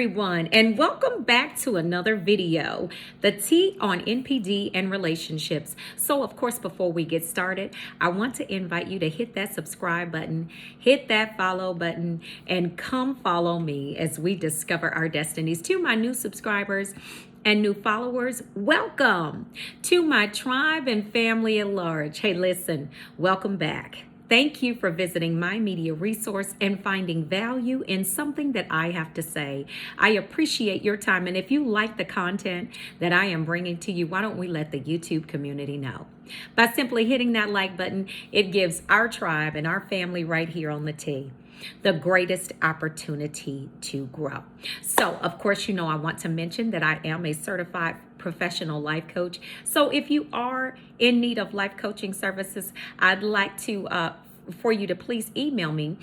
everyone, and welcome back to another video, the T on NPD and relationships. So of course, before we get started, I want to invite you to hit that subscribe button, hit that follow button, and come follow me as we discover our destinies. To my new subscribers and new followers, welcome. To my tribe and family at large, hey, listen, welcome back. Thank you for visiting my media resource and finding value in something that I have to say. I appreciate your time. And if you like the content that I am bringing to you, why don't we let the YouTube community know? By simply hitting that like button, it gives our tribe and our family right here on the T the greatest opportunity to grow. So, of course, you know, I want to mention that I am a certified professional life coach. So if you are in need of life coaching services, I'd like to for you to please email me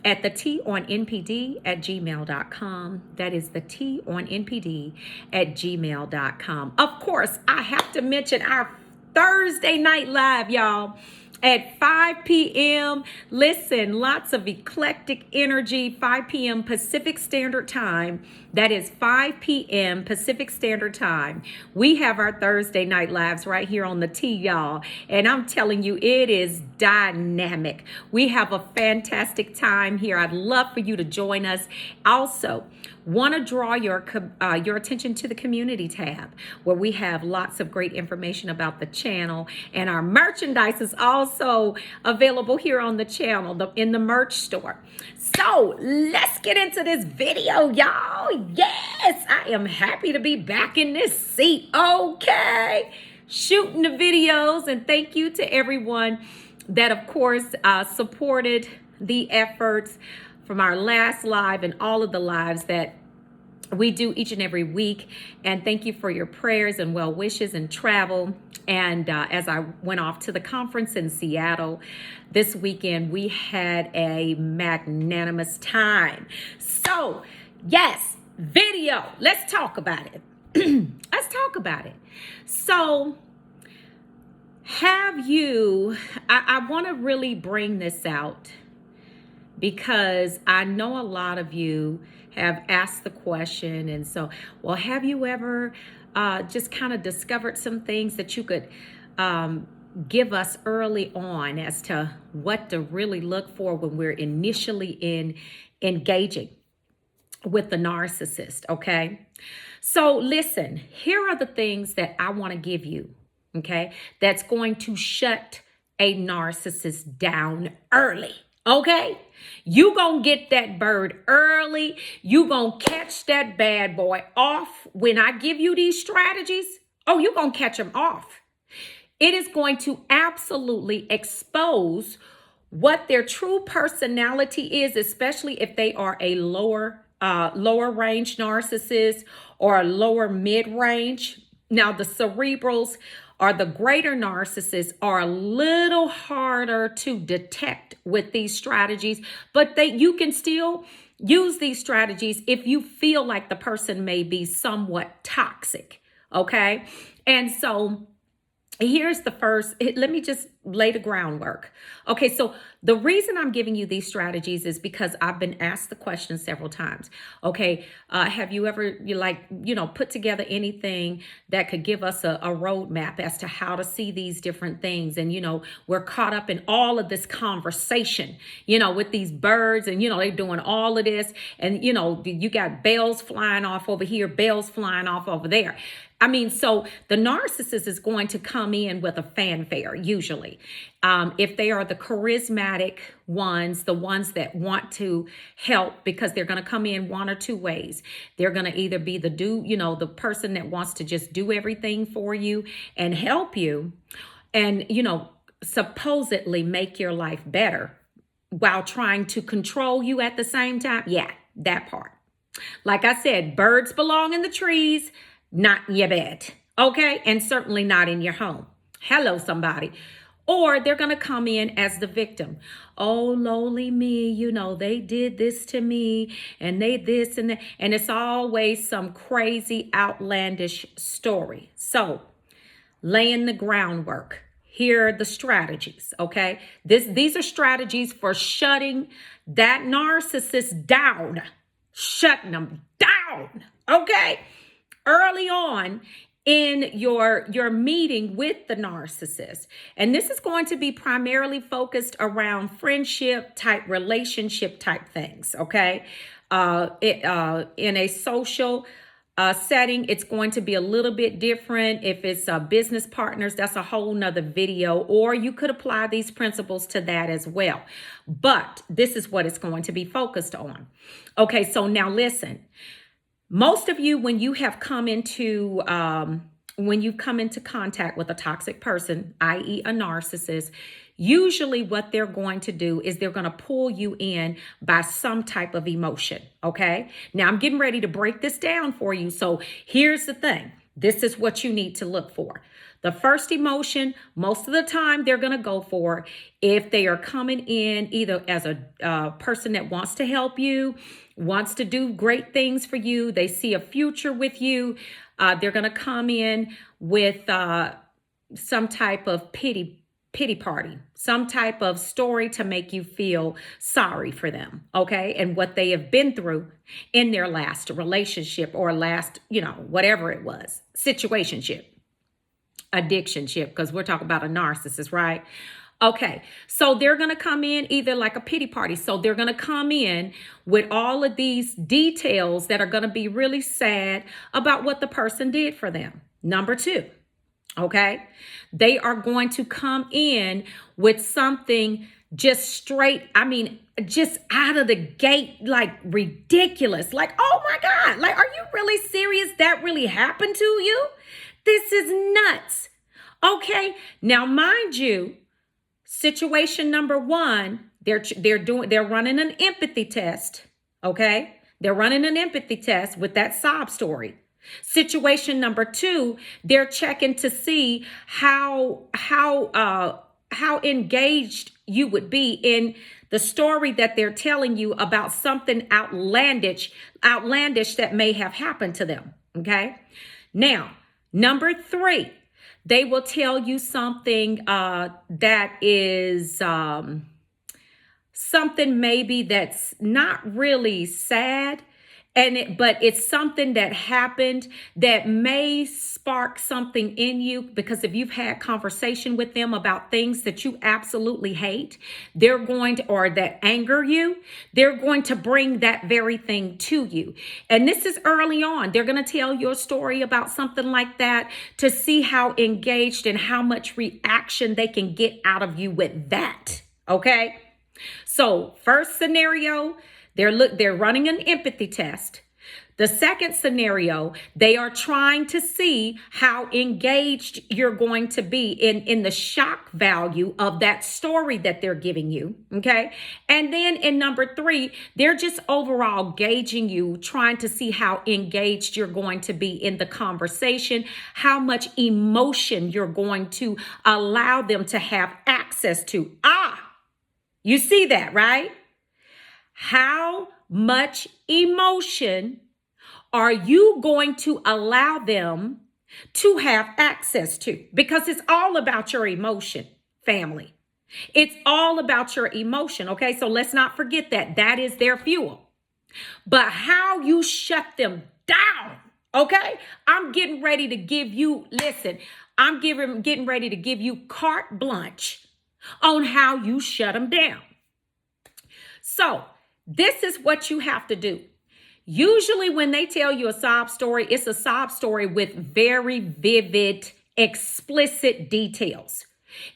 at theteaonnpd@gmail.com. That is theteaonnpd@gmail.com. Of course, I have to mention our Thursday night live, y'all, at 5 p.m. Listen, lots of eclectic energy, 5 p.m. Pacific Standard Time. That is 5 p.m. Pacific Standard Time. We have our Thursday night lives right here on the T, y'all. And I'm telling you, it is dynamic. We have a fantastic time here. I'd love for you to join us. Also, want to draw your attention to the community tab, where we have lots of great information about the channel, and our merchandise is also available here on the channel in the merch store. So let's get into this video, y'all. Yes, I am happy to be back in this seat. Okay, shooting the videos, and thank you to everyone that, of course, supported the efforts from our last live and all of the lives that we do each and every week. And thank you for your prayers and well wishes and travel. And as I went off to the conference in Seattle this weekend, we had a magnanimous time. So yes, video, let's talk about it. Let's talk about it. So have you, I want to really bring this out because I know a lot of you have asked the question. And so, well, have you ever just kind of discovered some things that you could give us early on as to what to really look for when we're initially engaging with the narcissist, okay? So listen, here are the things that I want to give you, okay, that's going to shut a narcissist down early. Okay, you gonna get that bird early. You gonna catch that bad boy off. When I give you these strategies, oh, you gonna catch him off. It is going to absolutely expose what their true personality is, especially if they are a lower range narcissist or a lower mid range. Now, the cerebrals or the greater narcissists are a little harder to detect with these strategies, but you can still use these strategies if you feel like the person may be somewhat toxic, okay? And so here's the first, let me just lay the groundwork. Okay, so the reason I'm giving you these strategies is because I've been asked the question several times. Okay, have you ever, put together anything that could give us a roadmap as to how to see these different things? And, we're caught up in all of this conversation, with these birds and, they're doing all of this. And, you got bells flying off over here, bells flying off over there. I mean, so the narcissist is going to come in with a fanfare, usually. If they are the charismatic ones, the ones that want to help, because they're going to come in one or two ways. They're going to either be the person that wants to just do everything for you and help you and, supposedly make your life better while trying to control you at the same time. Yeah, that part. Like I said, birds belong in the trees, not in your bed, okay? And certainly not in your home. Hello, somebody. Or they're going to come in as the victim. Oh, lowly me, they did this to me and they this and that. And it's always some crazy, outlandish story. So laying the groundwork. Here are the strategies, okay? These are strategies for shutting that narcissist down. Shutting them down. down, okay? Early on in your meeting with the narcissist. And this is going to be primarily focused around friendship type, relationship type things, okay? In a social setting, it's going to be a little bit different. If it's business partners, that's a whole nother video, or you could apply these principles to that as well. But this is what it's going to be focused on. Okay, so now listen. Most of you, when you've come into contact with a toxic person, i.e. a narcissist, usually what they're going to do is they're going to pull you in by some type of emotion, okay? Now, I'm getting ready to break this down for you. So here's the thing. This is what you need to look for. The first emotion, most of the time they're going to go for, if they are coming in either as a person that wants to help you, wants to do great things for you, they see a future with you, they're going to come in with some type of pity party, some type of story to make you feel sorry for them, okay? And what they have been through in their last relationship or last, whatever it was, situationship, addictionship, because we're talking about a narcissist, right? Okay, so they're going to come in either like a pity party. So they're going to come in with all of these details that are going to be really sad about what the person did for them. Number two, okay, they are going to come in with something just straight, just out of the gate, like ridiculous. Like, oh my God, like, are you really serious? That really happened to you? This is nuts. Okay, now mind you, situation number one, they're running an empathy test, okay? They're running an empathy test with that sob story. Situation number two, they're checking to see how engaged you would be in the story that they're telling you about something outlandish that may have happened to them, okay? Now, number three, they will tell you something that is something maybe that's not really sad, but it's something that happened that may spark something in you, because if you've had conversation with them about things that you absolutely hate, or that anger you, they're going to bring that very thing to you. And this is early on. They're going to tell you a story about something like that to see how engaged and how much reaction they can get out of you with that. Okay. So first scenario, they're running an empathy test. The second scenario, they are trying to see how engaged you're going to be in the shock value of that story that they're giving you, okay? And then in number three, they're just overall gauging you, trying to see how engaged you're going to be in the conversation, how much emotion you're going to allow them to have access to. You see that, right? How much emotion are you going to allow them to have access to? Because it's all about your emotion, family. It's all about your emotion, okay? So let's not forget that. That is their fuel. But how you shut them down, okay? I'm getting ready to give you, getting ready to give you carte blanche on how you shut them down. So this is what you have to do. Usually when they tell you a sob story, it's a sob story with very vivid, explicit details.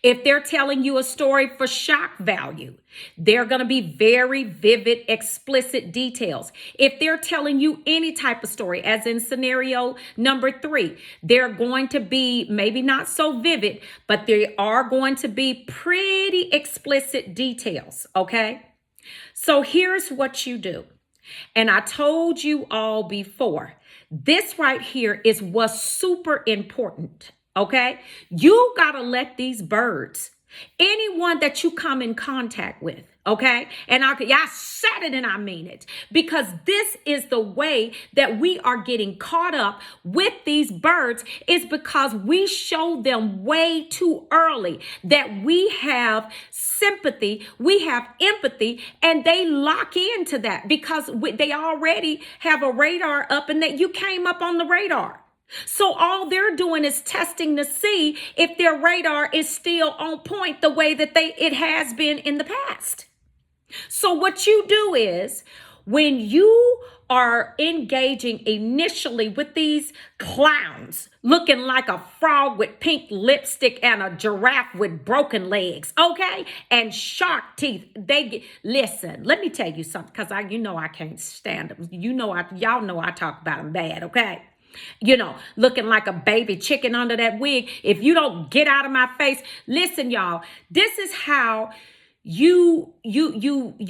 If they're telling you a story for shock value, they're going to be very vivid, explicit details. If they're telling you any type of story, as in scenario number three, they're going to be maybe not so vivid, but they are going to be pretty explicit details, okay? So here's what you do. And I told you all before, this right here is what's super important, okay? You got to let these birds, anyone that you come in contact with, Okay. And I said it and I mean it, because this is the way that we are getting caught up with these birds, is because we show them way too early that we have sympathy, we have empathy, and they lock into that because they already have a radar up and that you came up on the radar. So all they're doing is testing to see if their radar is still on point the way that it has been in the past. So what you do is, when you are engaging initially with these clowns looking like a frog with pink lipstick and a giraffe with broken legs, okay, and shark teeth, listen, let me tell you something, because I can't stand them. Y'all know I talk about them bad, okay? Looking like a baby chicken under that wig. If you don't get out of my face, listen, y'all, this is how you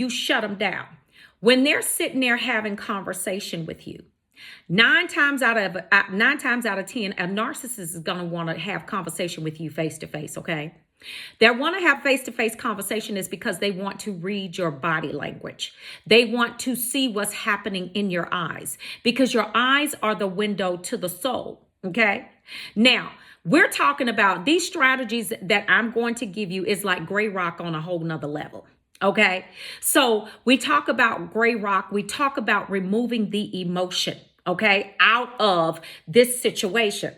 shut them down. When they're sitting there having conversation with you, 9 times out of 10, a narcissist is going to want to have conversation with you face to face. Okay. They want to have face-to-face conversation is because they want to read your body language. They want to see what's happening in your eyes, because your eyes are the window to the soul. Okay. Now, we're talking about these strategies that I'm going to give you is like gray rock on a whole nother level. Okay. So we talk about gray rock. We talk about removing the emotion, okay, out of this situation.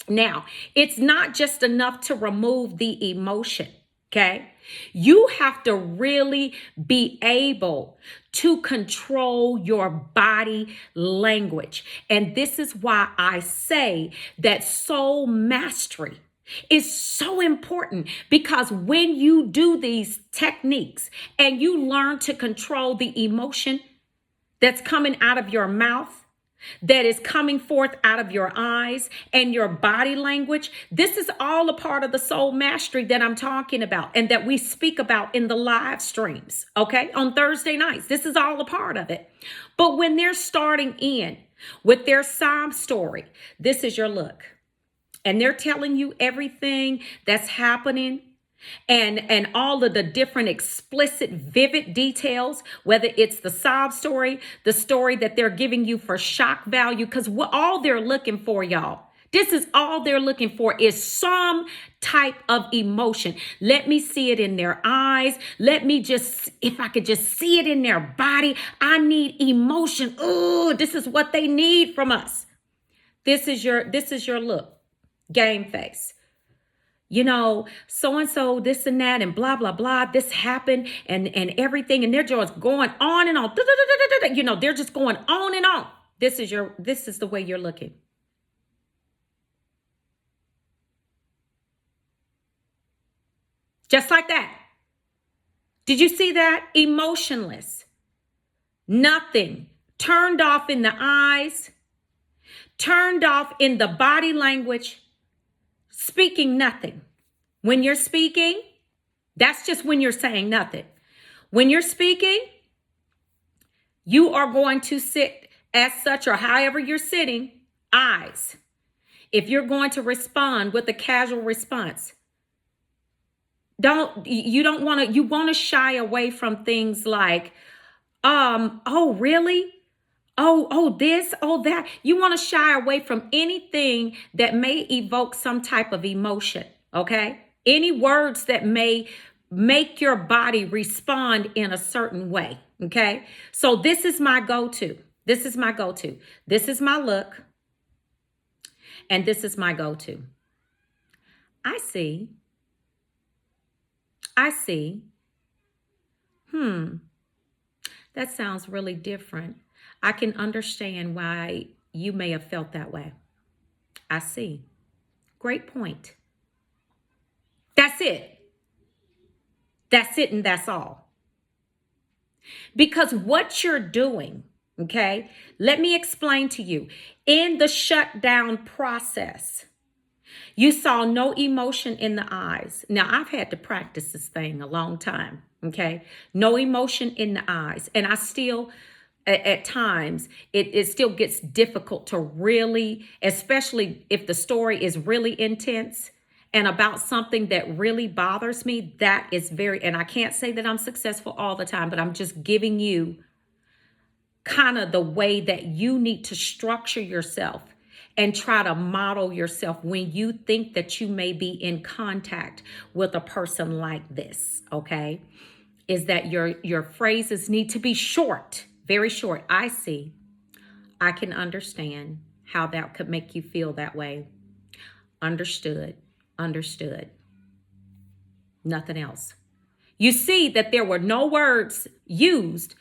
Now, it's not just enough to remove the emotion, okay? You have to really be able to control your body language. And this is why I say that soul mastery is so important, because when you do these techniques and you learn to control the emotion that's coming out of your mouth, that is coming forth out of your eyes and your body language, this is all a part of the soul mastery that I'm talking about and that we speak about in the live streams, okay, on Thursday nights. This is all a part of it. But when they're starting in with their sob story, this is your look. And they're telling you everything that's happening, and all of the different explicit, vivid details, whether it's the sob story, the story that they're giving you for shock value, because all they're looking for, y'all, this is all they're looking for, is some type of emotion. Let me see it in their eyes. If I could just see it in their body. I need emotion. Oh, this is what they need from us. This is your look, game face. So-and-so, this and that, and blah, blah, blah, this happened and everything. And they're just going on and on. They're just going on and on. This is the way you're looking. Just like that. Did you see that? Emotionless. Nothing. Turned off in the eyes. Turned off in the body language. Speaking nothing. When you're speaking, that's just when you're saying nothing. When you're speaking, you are going to sit as such, or however you're sitting, eyes. If you're going to respond with a casual response, you want to shy away from things like, oh, really? Oh, this, oh, that. You want to shy away from anything that may evoke some type of emotion, okay? Any words that may make your body respond in a certain way, okay? So this is my go-to. This is my go-to. This is my look. And this is my go-to. I see. That sounds really different. I can understand why you may have felt that way. I see. Great point. That's it. That's it, and that's all. Because what you're doing, okay, let me explain to you. In the shutdown process, you saw no emotion in the eyes. Now, I've had to practice this thing a long time, okay? No emotion in the eyes. And I still... at times, it still gets difficult to really, especially if the story is really intense and about something that really bothers me, that is and I can't say that I'm successful all the time, but I'm just giving you kind of the way that you need to structure yourself and try to model yourself when you think that you may be in contact with a person like this, okay? Is that your phrases need to be short, very short. I see. I can understand how that could make you feel that way. Understood. Understood. Nothing else. You see that there were no words used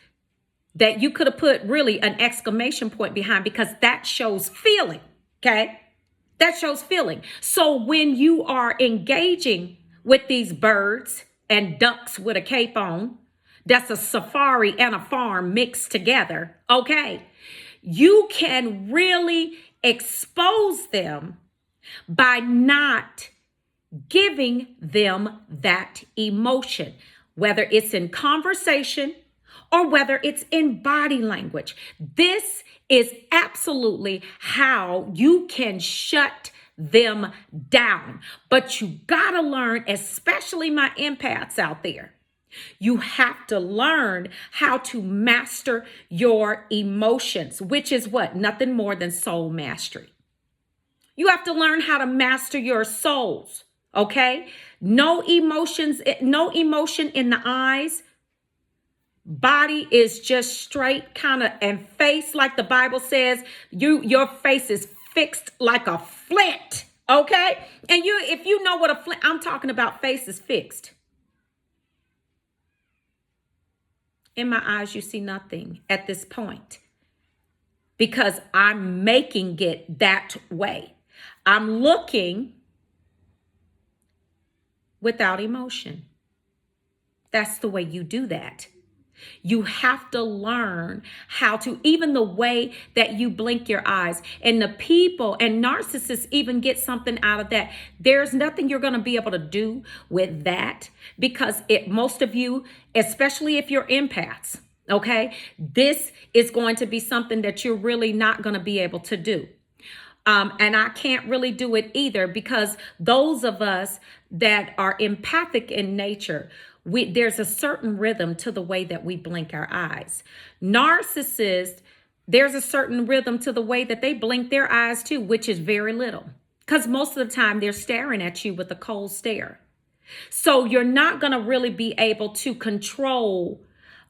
that you could have put really an exclamation point behind, because that shows feeling, okay? That shows feeling. So when you are engaging with these birds and ducks with a cape on, that's a safari and a farm mixed together, okay? You can really expose them by not giving them that emotion, whether it's in conversation or whether it's in body language. This is absolutely how you can shut them down. But you gotta learn, especially my empaths out there, you have to learn how to master your emotions, which is what? Nothing more than soul mastery. You have to learn how to master your souls, okay? No emotions, no emotion in the eyes. Body is just straight kind of, and face, like the Bible says, your face is fixed like a flint, okay? And if you know what a flint, I'm talking about, face is fixed. In my eyes, you see nothing at this point because I'm making it that way. I'm looking without emotion. That's the way you do that. You have to learn how to, even the way that you blink your eyes. And the people and narcissists even get something out of that. There's nothing you're going to be able to do with that, because most of you, especially if you're empaths, okay, this is going to be something that you're really not going to be able to do. And I can't really do it either, because those of us that are empathic in nature, there's a certain rhythm to the way that we blink our eyes. Narcissists, there's a certain rhythm to the way that they blink their eyes too, which is very little, because most of the time they're staring at you with a cold stare. So you're not going to really be able to control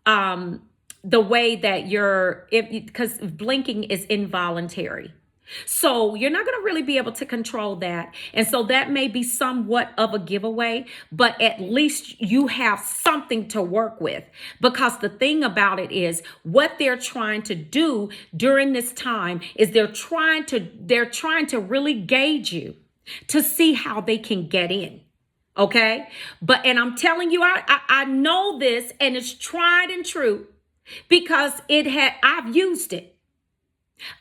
the way that because blinking is involuntary. So you're not going to really be able to control that. And so that may be somewhat of a giveaway, but at least you have something to work with, because the thing about it is what they're trying to do during this time is they're trying to really gauge you to see how they can get in. Okay. And I'm telling you, I know this, and it's tried and true, because I've used it.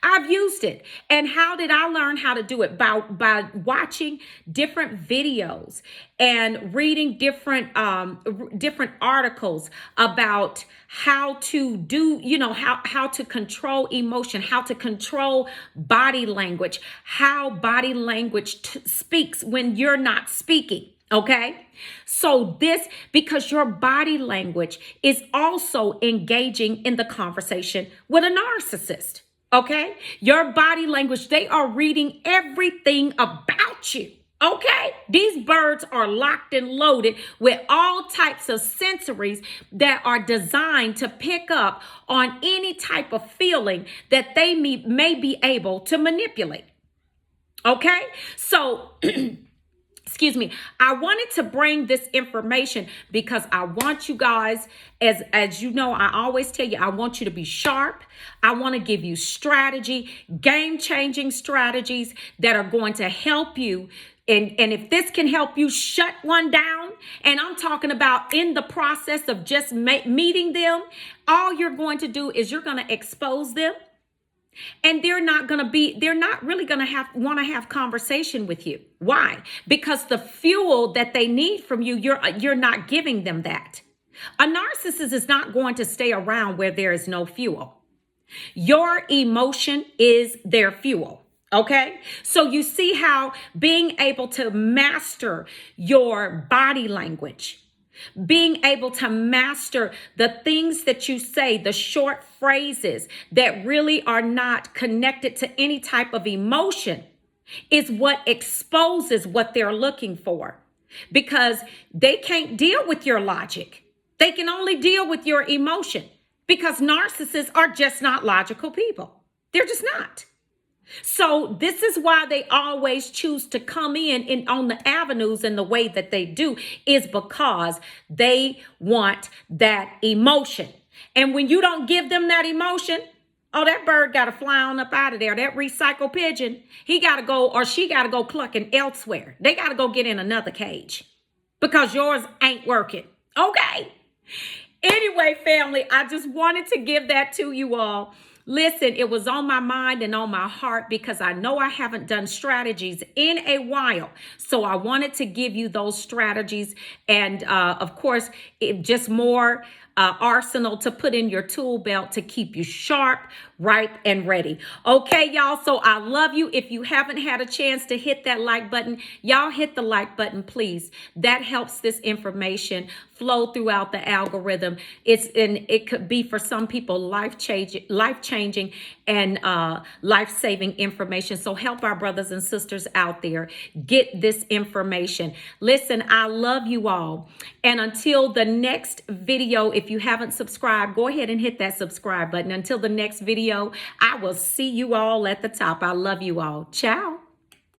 I've used it. And how did I learn how to do it? By watching different videos and reading different articles about how to do, how to control emotion, how to control body language, how body language speaks when you're not speaking. Okay. So because your body language is also engaging in the conversation with a narcissist. Okay. Your body language, they are reading everything about you. Okay. These birds are locked and loaded with all types of sensories that are designed to pick up on any type of feeling that they may be able to manipulate. Okay. So, excuse me, I wanted to bring this information because I want you guys, as you know, I always tell you, I want you to be sharp. I want to give you strategy, game-changing strategies that are going to help you. And if this can help you shut one down, and I'm talking about in the process of just meeting them, all you're going to do is you're going to expose them. And they're not really going to want to have conversation with you. Why? Because the fuel that they need from you, you're not giving them that. A narcissist is not going to stay around where there is no fuel. Your emotion is their fuel. Okay, so you see how being able to master your body language, being able to master the things that you say, the short phrases that really are not connected to any type of emotion, is what exposes what they're looking for, because they can't deal with your logic. They can only deal with your emotion, because narcissists are just not logical people. They're just not. So this is why they always choose to come in on the avenues in the way that they do, is because they want that emotion. And when you don't give them that emotion, oh, that bird got to fly on up out of there. That recycled pigeon, he got to go, or she got to go clucking elsewhere. They got to go get in another cage because yours ain't working. Okay. Anyway, family, I just wanted to give that to you all. Listen, it was on my mind and on my heart because I know I haven't done strategies in a while. So I wanted to give you those strategies. And of course, just more arsenal to put in your tool belt to keep you sharp, ripe, and ready. Okay, y'all. So I love you. If you haven't had a chance to hit that like button, y'all hit the like button, please. That helps this information flow throughout the algorithm. It could be for some people life-changing and life-saving information. So help our brothers and sisters out there get this information. Listen, I love you all. And until the next video, if you haven't subscribed, go ahead and hit that subscribe button. Until the next video, I will see you all at the top. I love you all. Ciao.